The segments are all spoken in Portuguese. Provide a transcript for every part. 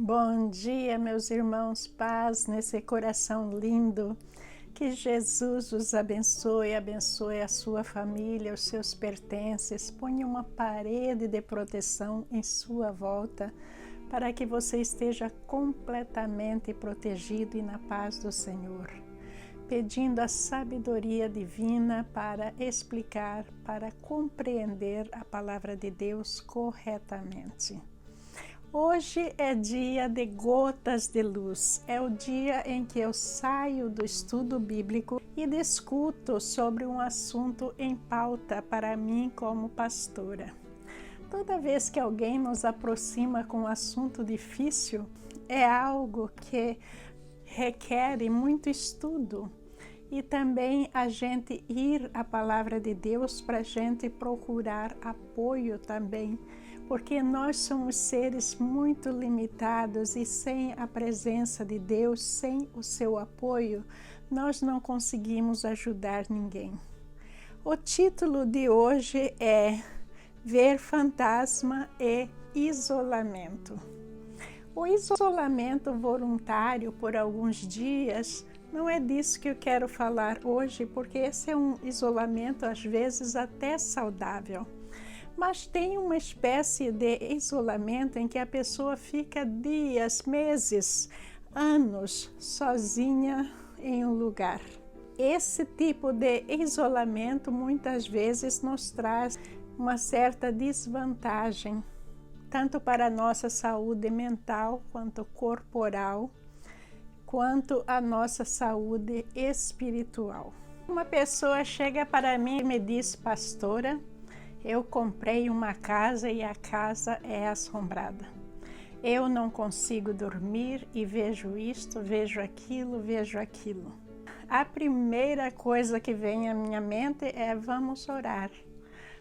Bom dia, meus irmãos, paz nesse coração lindo. Que Jesus os abençoe, abençoe a sua família, os seus pertences. Ponha uma parede de proteção em sua volta para que você esteja completamente protegido e na paz do Senhor. Pedindo a sabedoria divina para explicar, para compreender a palavra de Deus corretamente. Hoje é dia de gotas de luz, é o dia em que eu saio do estudo bíblico e discuto sobre um assunto em pauta para mim como pastora. Toda vez que alguém nos aproxima com um assunto difícil, é algo que requer muito estudo e também a gente ir à palavra de Deus para a gente procurar apoio também, porque nós somos seres muito limitados e sem a presença de Deus, sem o seu apoio, nós não conseguimos ajudar ninguém. O título de hoje é Ver Fantasma e Isolamento. O isolamento voluntário por alguns dias não é disso que eu quero falar hoje, porque esse é um isolamento às vezes até saudável. Mas tem uma espécie de isolamento em que a pessoa fica dias, meses, anos sozinha em um lugar. Esse tipo de isolamento muitas vezes nos traz uma certa desvantagem, tanto para a nossa saúde mental, quanto corporal, quanto a nossa saúde espiritual. Uma pessoa chega para mim e me diz: pastora, eu comprei uma casa e a casa é assombrada. Eu não consigo dormir e vejo isto, vejo aquilo. A primeira coisa que vem à minha mente é: vamos orar.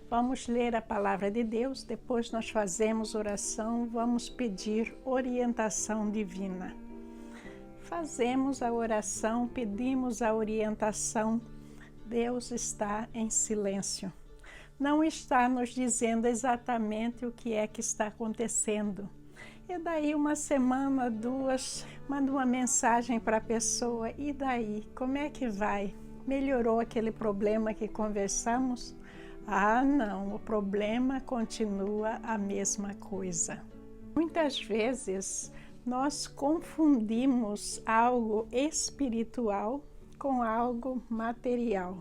Vamos ler a palavra de Deus, depois nós fazemos oração, vamos pedir orientação divina. Fazemos a oração, pedimos a orientação. Deus está em silêncio. Não está nos dizendo exatamente o que é que está acontecendo. E daí uma semana, duas, manda uma mensagem para a pessoa: e daí? Como é que vai? Melhorou aquele problema que conversamos? Ah, não, o problema continua a mesma coisa. Muitas vezes nós confundimos algo espiritual com algo material.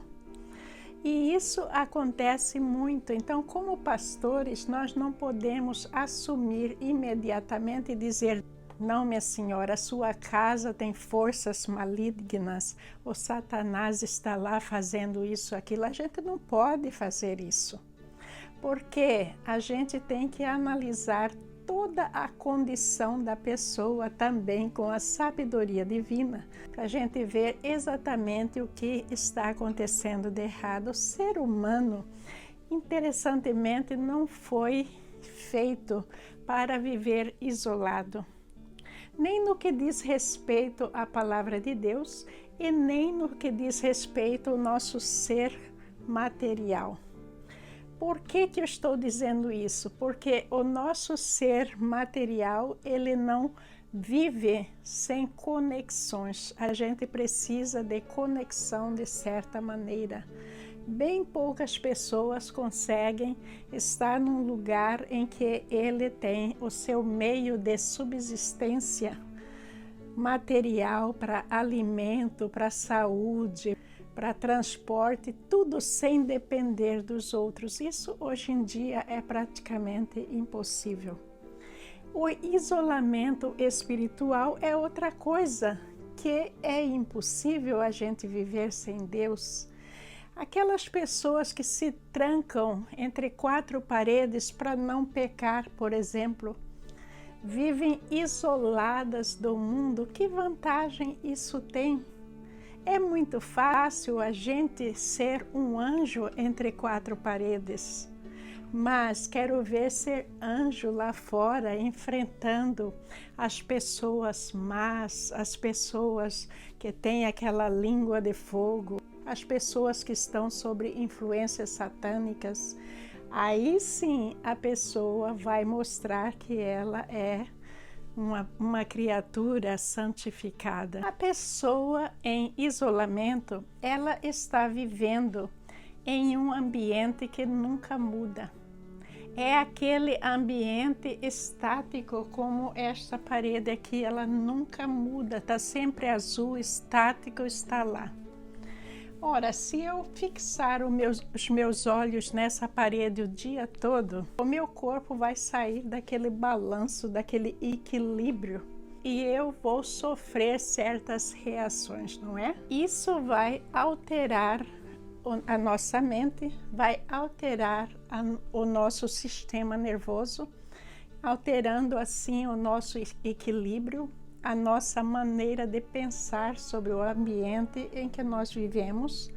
E isso acontece muito. Então, como pastores, nós não podemos assumir imediatamente e dizer: não, minha senhora, a sua casa tem forças malignas, o Satanás está lá fazendo isso, aquilo. A gente não pode fazer isso, porque a gente tem que analisar toda a condição da pessoa também com a sabedoria divina, para a gente ver exatamente o que está acontecendo de errado. O ser humano, interessantemente, não foi feito para viver isolado, nem no que diz respeito à palavra de Deus e nem no que diz respeito ao nosso ser material. Por que eu estou dizendo isso? Porque o nosso ser material, ele não vive sem conexões. A gente precisa de conexão de certa maneira. Bem poucas pessoas conseguem estar num lugar em que ele tem o seu meio de subsistência material para alimento, para saúde, para transporte, tudo sem depender dos outros. Isso hoje em dia é praticamente impossível. O isolamento espiritual é outra coisa que é impossível a gente viver sem Deus. Aquelas pessoas que se trancam entre quatro paredes para não pecar, por exemplo, vivem isoladas do mundo. Que vantagem isso tem? É muito fácil a gente ser um anjo entre quatro paredes, mas quero ver ser anjo lá fora, enfrentando as pessoas más, as pessoas que têm aquela língua de fogo, as pessoas que estão sob influências satânicas. Aí sim a pessoa vai mostrar que ela é uma criatura santificada. A pessoa em isolamento, ela está vivendo em um ambiente que nunca muda. É aquele ambiente estático, como esta parede aqui, ela nunca muda, está sempre azul, estático, está lá. Ora, se eu fixar os meus olhos nessa parede o dia todo, o meu corpo vai sair daquele balanço, daquele equilíbrio, e eu vou sofrer certas reações, não é? Isso vai alterar a nossa mente, vai alterar o nosso sistema nervoso, alterando assim o nosso equilíbrio, a nossa maneira de pensar sobre o ambiente em que nós vivemos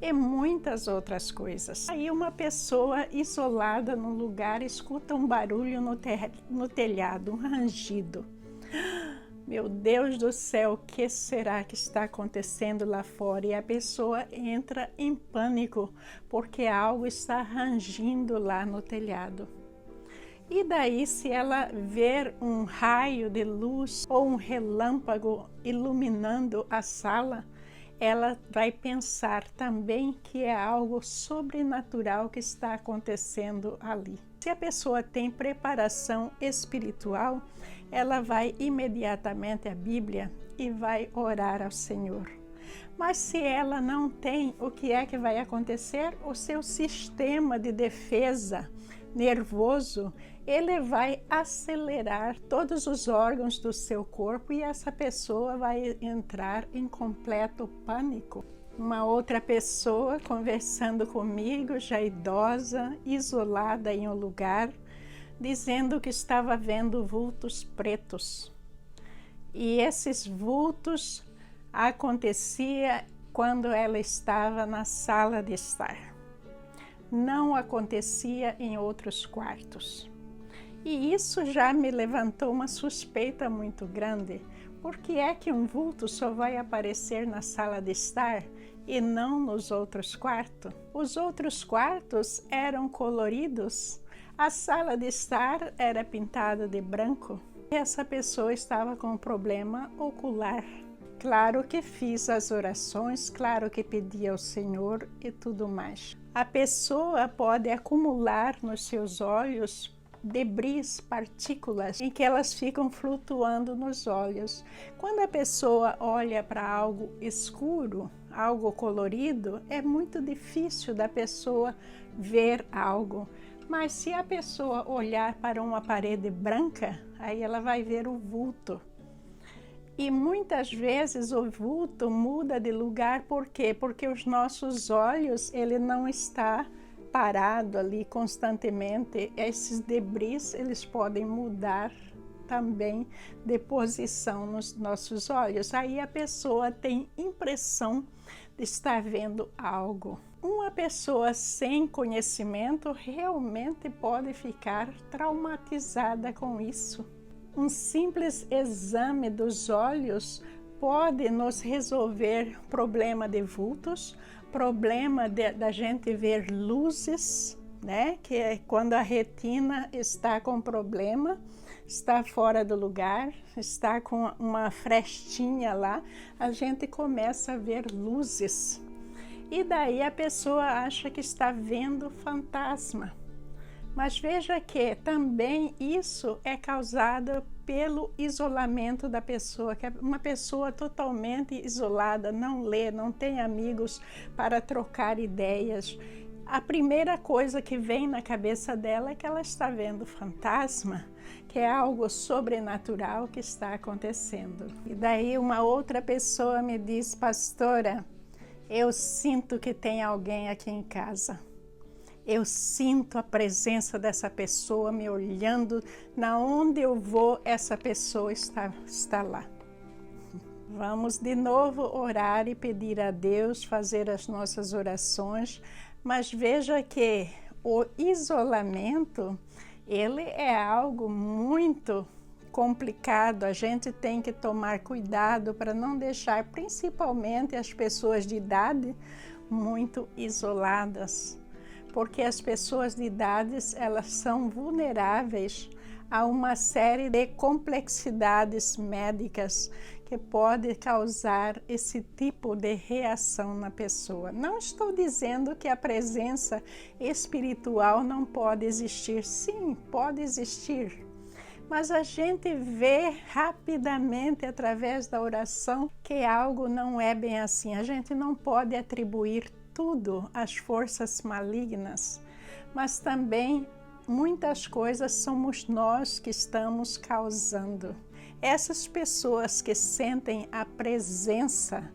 e muitas outras coisas. Aí uma pessoa isolada num lugar escuta um barulho no telhado, um rangido. Meu Deus do céu, o que será que está acontecendo lá fora? E a pessoa entra em pânico porque algo está rangindo lá no telhado. E daí, se ela ver um raio de luz ou um relâmpago iluminando a sala, ela vai pensar também que é algo sobrenatural que está acontecendo ali. Se a pessoa tem preparação espiritual, ela vai imediatamente à Bíblia e vai orar ao Senhor. Mas se ela não tem, o que é que vai acontecer? O seu sistema de defesa nervoso, ele vai acelerar todos os órgãos do seu corpo e essa pessoa vai entrar em completo pânico. Uma outra pessoa conversando comigo, já idosa, isolada em um lugar, dizendo que estava vendo vultos pretos. E esses vultos acontecia quando ela estava na sala de estar. Não acontecia em outros quartos. E isso já me levantou uma suspeita muito grande. Por que é que um vulto só vai aparecer na sala de estar e não nos outros quartos? Os outros quartos eram coloridos. A sala de estar era pintada de branco. E essa pessoa estava com um problema ocular. Claro que fiz as orações, claro que pedi ao Senhor e tudo mais. A pessoa pode acumular nos seus olhos debris, partículas, em que elas ficam flutuando nos olhos. Quando a pessoa olha para algo escuro, algo colorido, é muito difícil da pessoa ver algo. Mas se a pessoa olhar para uma parede branca, aí ela vai ver o vulto. E muitas vezes o vulto muda de lugar, por quê? Porque os nossos olhos, ele não está parado ali constantemente. Esses debris, eles podem mudar também de posição nos nossos olhos. Aí a pessoa tem impressão de estar vendo algo. Uma pessoa sem conhecimento realmente pode ficar traumatizada com isso. Um simples exame dos olhos pode nos resolver problema de vultos, problema da gente ver luzes, né? Que é quando a retina está com problema, está fora do lugar, está com uma frestinha lá, a gente começa a ver luzes. E daí a pessoa acha que está vendo fantasma. Mas veja que também isso é causado pelo isolamento da pessoa, que é uma pessoa totalmente isolada, não lê, não tem amigos para trocar ideias. A primeira coisa que vem na cabeça dela é que ela está vendo fantasma, que é algo sobrenatural que está acontecendo. E daí uma outra pessoa me diz: pastora, eu sinto que tem alguém aqui em casa. Eu sinto a presença dessa pessoa me olhando. Na onde eu vou, essa pessoa está lá. Vamos de novo orar e pedir a Deus, fazer as nossas orações. Mas veja que o isolamento, ele é algo muito complicado. A gente tem que tomar cuidado para não deixar, principalmente as pessoas de idade, muito isoladas. Porque as pessoas de idades, elas são vulneráveis há uma série de complexidades médicas que pode causar esse tipo de reação na pessoa. Não estou dizendo que a presença espiritual não pode existir. Sim, pode existir. Mas a gente vê rapidamente através da oração que algo não é bem assim. A gente não pode atribuir tudo às forças malignas, mas também muitas coisas somos nós que estamos causando. Essas pessoas que sentem a presença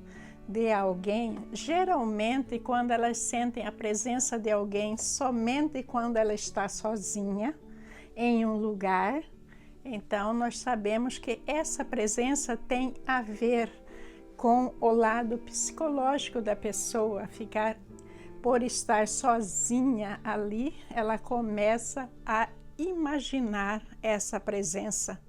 de alguém, geralmente quando elas sentem a presença de alguém somente quando ela está sozinha em um lugar, então nós sabemos que essa presença tem a ver com o lado psicológico da pessoa. Por estar sozinha ali, ela começa a imaginar essa presença.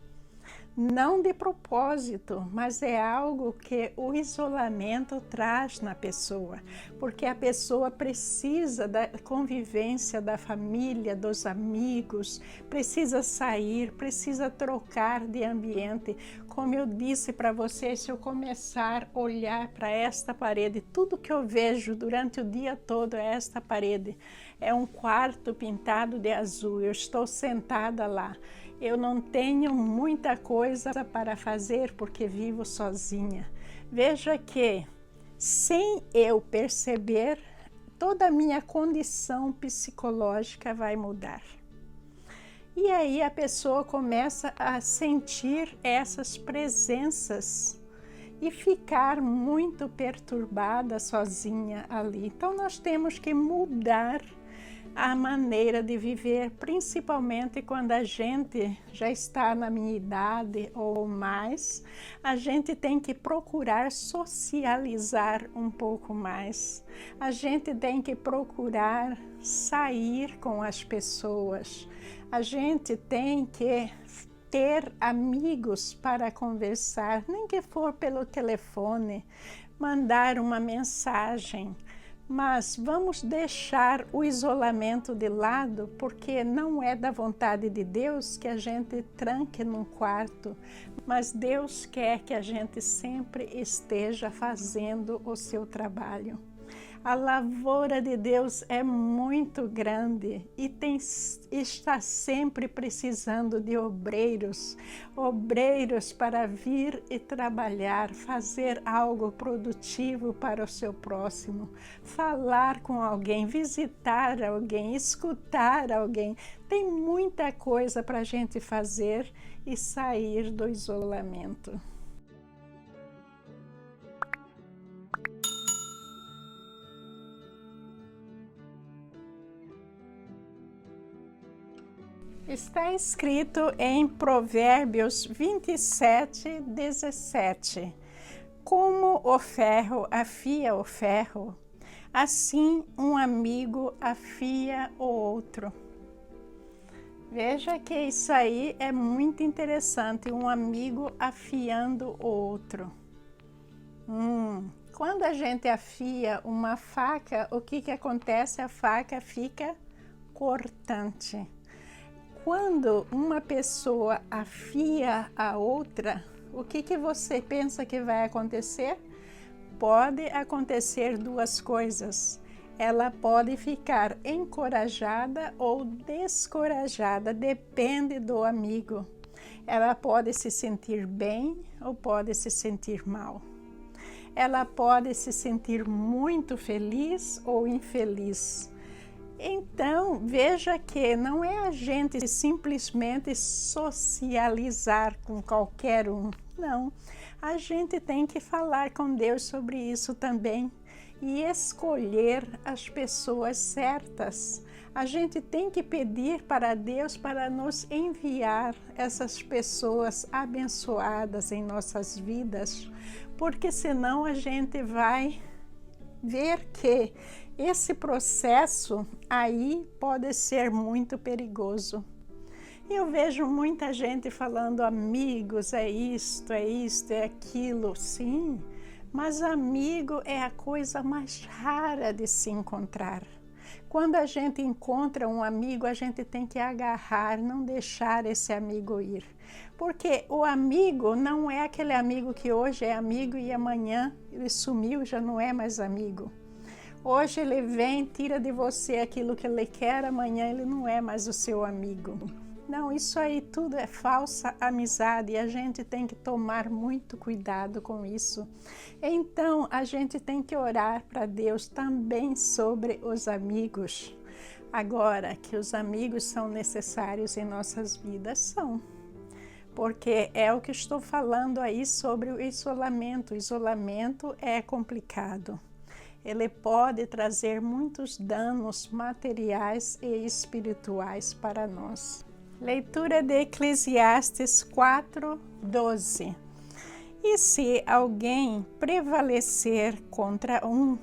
Não de propósito, mas é algo que o isolamento traz na pessoa, porque a pessoa precisa da convivência da família, dos amigos, precisa sair, precisa trocar de ambiente. Como eu disse para vocês, se eu começar a olhar para esta parede, tudo que eu vejo durante o dia todo é esta parede. É um quarto pintado de azul, eu estou sentada lá. Eu não tenho muita coisa para fazer porque vivo sozinha. Veja que, sem eu perceber, toda a minha condição psicológica vai mudar. E aí a pessoa começa a sentir essas presenças e ficar muito perturbada sozinha ali. Então nós temos que mudar a maneira de viver, principalmente quando a gente já está na minha idade ou mais, a gente tem que procurar socializar um pouco mais. A gente tem que procurar sair com as pessoas. A gente tem que ter amigos para conversar, nem que for pelo telefone, mandar uma mensagem. Mas vamos deixar o isolamento de lado, porque não é da vontade de Deus que a gente tranque num quarto, mas Deus quer que a gente sempre esteja fazendo o seu trabalho. A lavoura de Deus é muito grande e está sempre precisando de obreiros para vir e trabalhar, fazer algo produtivo para o seu próximo, falar com alguém, visitar alguém, escutar alguém. Tem muita coisa para a gente fazer e sair do isolamento. Está escrito em Provérbios 27, 17. Como o ferro afia o ferro, assim um amigo afia o outro. Veja que isso aí é muito interessante, um amigo afiando o outro. Quando a gente afia uma faca, o que acontece? A faca fica cortante. Quando uma pessoa afia a outra, o que você pensa que vai acontecer? Pode acontecer duas coisas. Ela pode ficar encorajada ou descorajada, depende do amigo. Ela pode se sentir bem ou pode se sentir mal. Ela pode se sentir muito feliz ou infeliz. Então, veja que não é a gente simplesmente socializar com qualquer um, não. A gente tem que falar com Deus sobre isso também e escolher as pessoas certas. A gente tem que pedir para Deus para nos enviar essas pessoas abençoadas em nossas vidas, porque senão a gente vai ver que esse processo aí pode ser muito perigoso. Eu vejo muita gente falando, amigos, é isto, é aquilo. Sim, mas amigo é a coisa mais rara de se encontrar. Quando a gente encontra um amigo, a gente tem que agarrar, não deixar esse amigo ir. Porque o amigo não é aquele amigo que hoje é amigo e amanhã ele sumiu, já não é mais amigo. Hoje ele vem, tira de você aquilo que ele quer, amanhã ele não é mais o seu amigo. Não, isso aí tudo é falsa amizade e a gente tem que tomar muito cuidado com isso. Então, a gente tem que orar para Deus também sobre os amigos. Agora, que os amigos são necessários em nossas vidas, são. Porque é o que estou falando aí sobre o isolamento. O isolamento é complicado. Ele pode trazer muitos danos materiais e espirituais para nós. Leitura de Eclesiastes 4:12. E se alguém prevalecer contra um,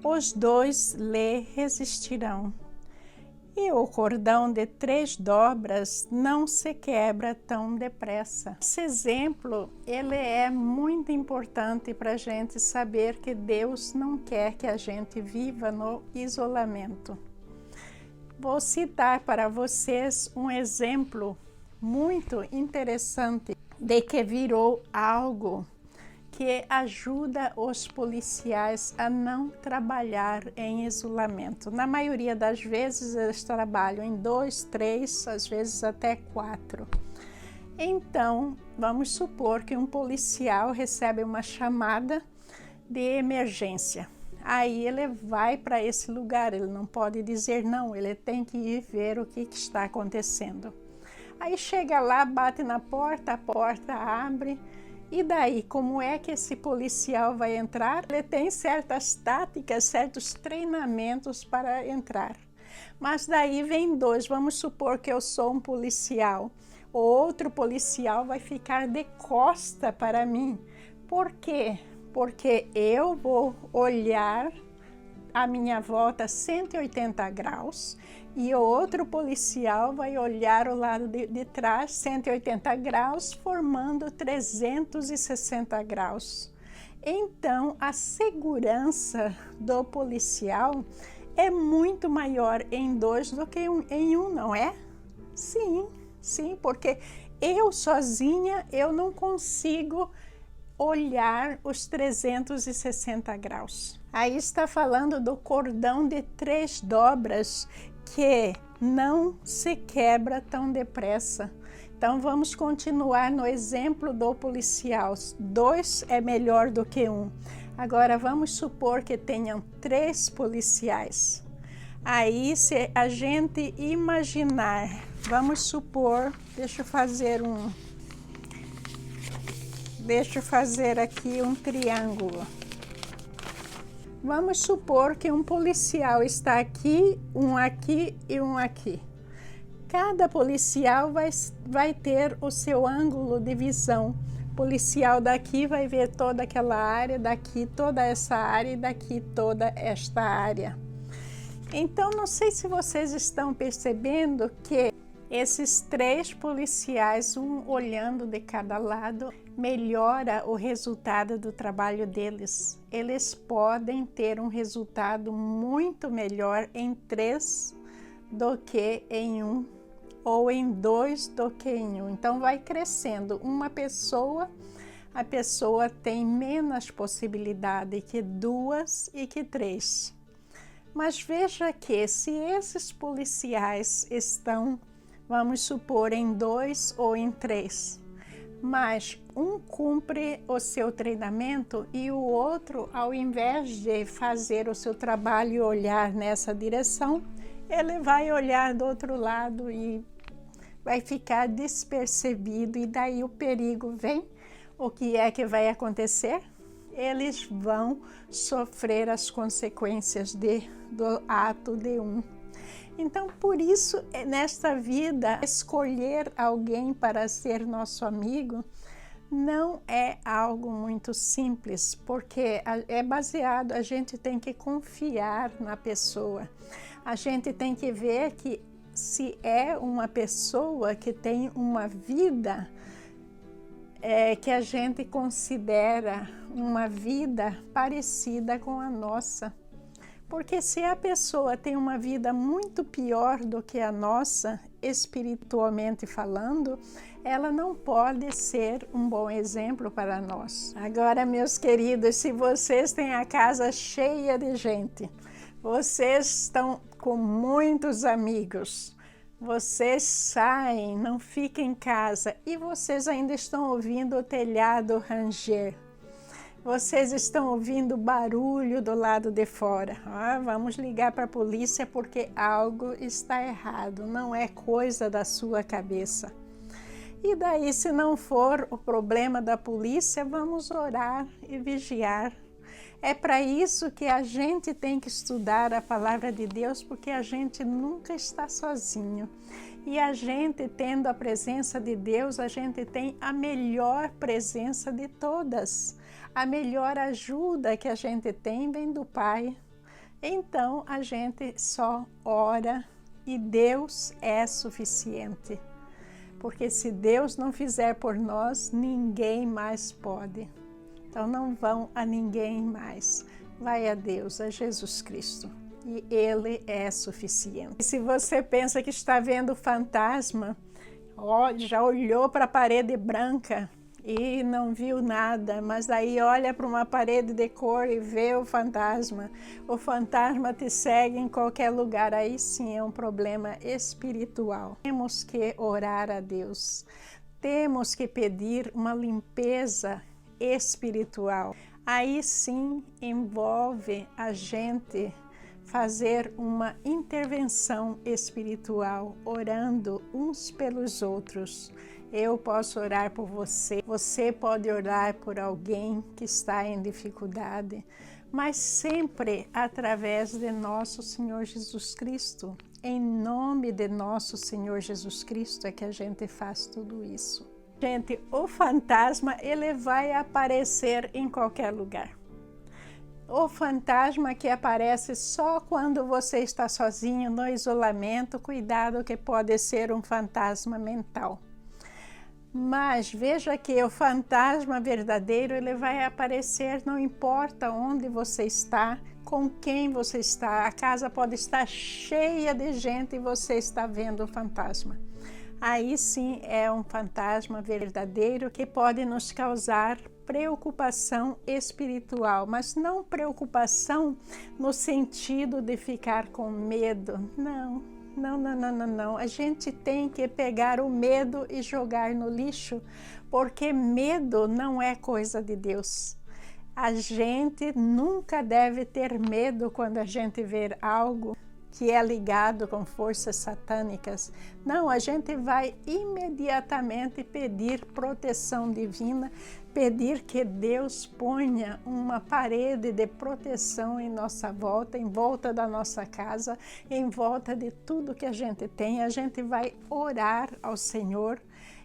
os dois lhe resistirão. E o cordão de 3 dobras não se quebra tão depressa. Esse exemplo, ele é muito importante para a gente saber que Deus não quer que a gente viva no isolamento. Vou citar para vocês um exemplo muito interessante de que virou algo que ajuda os policiais a não trabalhar em isolamento. Na maioria das vezes eles trabalham em 2, 3, às vezes até 4. Então, vamos supor que um policial recebe uma chamada de emergência. Aí ele vai para esse lugar, ele não pode dizer não, ele tem que ir ver o que está acontecendo. Aí chega lá, bate na porta, a porta abre. E daí, como é que esse policial vai entrar? Ele tem certas táticas, certos treinamentos para entrar. Mas daí vem 2, vamos supor que eu sou um policial. O outro policial vai ficar de costa para mim. Por quê? Porque eu vou olhar à minha volta 180 graus e o outro policial vai olhar o lado de trás 180 graus, formando 360 graus. Então, a segurança do policial é muito maior em 2 do que em 1, não é? Sim, porque eu sozinha eu não consigo olhar os 360 graus. Aí está falando do cordão de 3 dobras que não se quebra tão depressa. Então vamos continuar no exemplo do policial. 2 é melhor do que 1. Agora vamos supor que tenham 3 policiais. Aí se a gente imaginar, vamos supor, deixa eu fazer aqui um triângulo. Vamos supor que um policial está aqui, um aqui e um aqui. Cada policial vai ter o seu ângulo de visão. O policial daqui vai ver toda aquela área, daqui toda essa área e daqui toda esta área. Então, não sei se vocês estão percebendo que esses 3 policiais, um olhando de cada lado, melhora o resultado do trabalho deles. Eles podem ter um resultado muito melhor em 3 do que em 1, ou em 2 do que em 1. Então vai crescendo. A pessoa tem menos possibilidade que 2 e que 3. Mas veja que se esses policiais estão, vamos supor, em 2 ou em 3, mas um cumpre o seu treinamento e o outro, ao invés de fazer o seu trabalho e olhar nessa direção, ele vai olhar do outro lado e vai ficar despercebido, e daí o perigo vem. O que é que vai acontecer? Eles vão sofrer as consequências do ato de um. Então, por isso, nesta vida, escolher alguém para ser nosso amigo não é algo muito simples, porque é baseado, a gente tem que confiar na pessoa. A gente tem que ver que se é uma pessoa que tem uma vida que a gente considera uma vida parecida com a nossa. Porque se a pessoa tem uma vida muito pior do que a nossa, espiritualmente falando, ela não pode ser um bom exemplo para nós. Agora, meus queridos, se vocês têm a casa cheia de gente, vocês estão com muitos amigos, vocês saem, não ficam em casa e vocês ainda estão ouvindo o telhado ranger. Vocês estão ouvindo barulho do lado de fora. Vamos ligar para a polícia porque algo está errado, não é coisa da sua cabeça. E daí, se não for o problema da polícia, vamos orar e vigiar. É para isso que a gente tem que estudar a palavra de Deus, porque a gente nunca está sozinho. E a gente, tendo a presença de Deus, a gente tem a melhor presença de todas. A melhor ajuda que a gente tem vem do Pai. Então, a gente só ora e Deus é suficiente. Porque se Deus não fizer por nós, ninguém mais pode. Então, não vão a ninguém mais. Vai a Deus, a Jesus Cristo. E Ele é suficiente. E se você pensa que está vendo fantasma, já olhou para a parede branca e não viu nada, mas daí olha para uma parede de cor e vê o fantasma te segue em qualquer lugar, aí sim é um problema espiritual. Temos que orar a Deus, temos que pedir uma limpeza espiritual. Aí sim envolve a gente fazer uma intervenção espiritual, orando uns pelos outros. Eu posso orar por você, você pode orar por alguém que está em dificuldade, mas sempre através de nosso Senhor Jesus Cristo. Em nome de nosso Senhor Jesus Cristo é que a gente faz tudo isso. Gente, o fantasma, ele vai aparecer em qualquer lugar. O fantasma que aparece só quando você está sozinho no isolamento, cuidado que pode ser um fantasma mental. Mas veja que o fantasma verdadeiro, ele vai aparecer não importa onde você está, com quem você está. A casa pode estar cheia de gente e você está vendo o fantasma. Aí sim é um fantasma verdadeiro que pode nos causar preocupação espiritual, mas não preocupação no sentido de ficar com medo, não. Não. A gente tem que pegar o medo e jogar no lixo, porque medo não é coisa de Deus. A gente nunca deve ter medo quando a gente vê algo que é ligado com forças satânicas. Não, a gente vai imediatamente pedir proteção divina, pedir que Deus ponha uma parede de proteção em nossa volta, em volta da nossa casa, em volta de tudo que a gente tem. A gente vai orar ao Senhor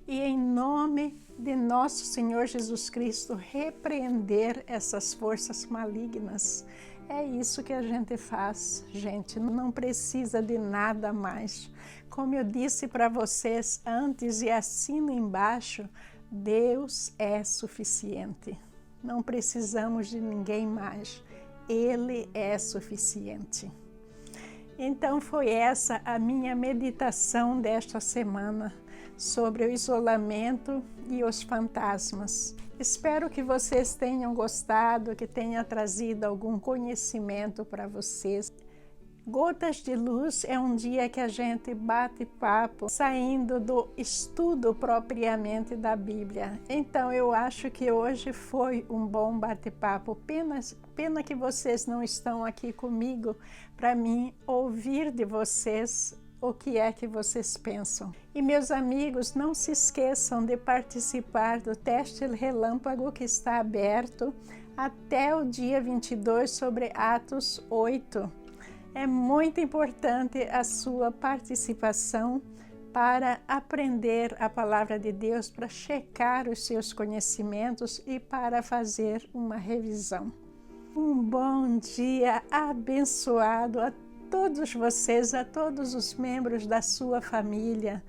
e, em nome de nosso Senhor Jesus Cristo, repreender essas forças malignas. É isso que a gente faz, gente, não precisa de nada mais. Como eu disse para vocês antes e assino embaixo, Deus é suficiente. Não precisamos de ninguém mais. Ele é suficiente. Então foi essa a minha meditação desta semana sobre o isolamento e os fantasmas. Espero que vocês tenham gostado, que tenha trazido algum conhecimento para vocês. Gotas de Luz é um dia que a gente bate papo saindo do estudo propriamente da Bíblia. Então eu acho que hoje foi um bom bate-papo. Pena que vocês não estão aqui comigo para mim ouvir de vocês o que é que vocês pensam. E meus amigos, não se esqueçam de participar do teste relâmpago que está aberto até o dia 22 sobre Atos 8. É muito importante a sua participação para aprender a palavra de Deus, para checar os seus conhecimentos e para fazer uma revisão. Um bom dia abençoado a todos vocês, a todos os membros da sua família.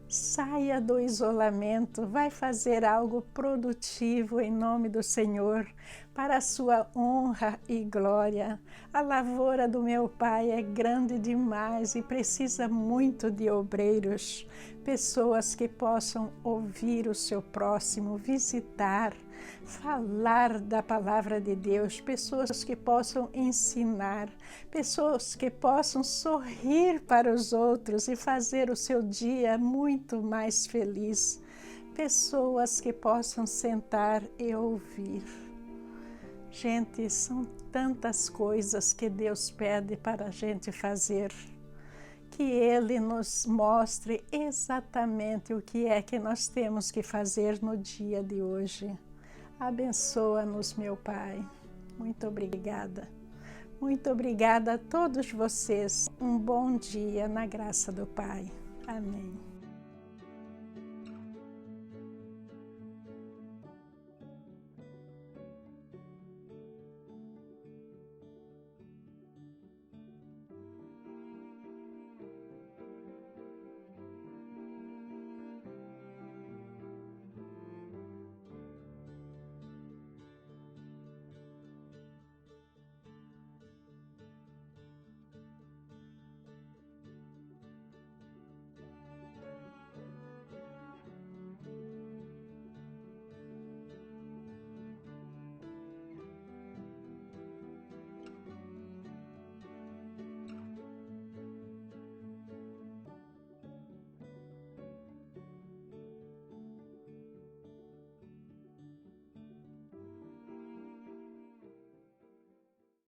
Saia do isolamento, vai fazer algo produtivo em nome do Senhor. para a sua honra e glória. A lavoura do meu Pai é grande demais e precisa muito de obreiros, pessoas que possam ouvir o seu próximo, visitar, falar da palavra de Deus, pessoas que possam ensinar, pessoas que possam sorrir para os outros e fazer o seu dia muito mais feliz, pessoas que possam sentar e ouvir. Gente, são tantas coisas que Deus pede para a gente fazer, que Ele nos mostre exatamente o que é que nós temos que fazer no dia de hoje. Abençoa-nos, meu Pai. Muito obrigada. Muito obrigada a todos vocês. Um bom dia na graça do Pai. Amém.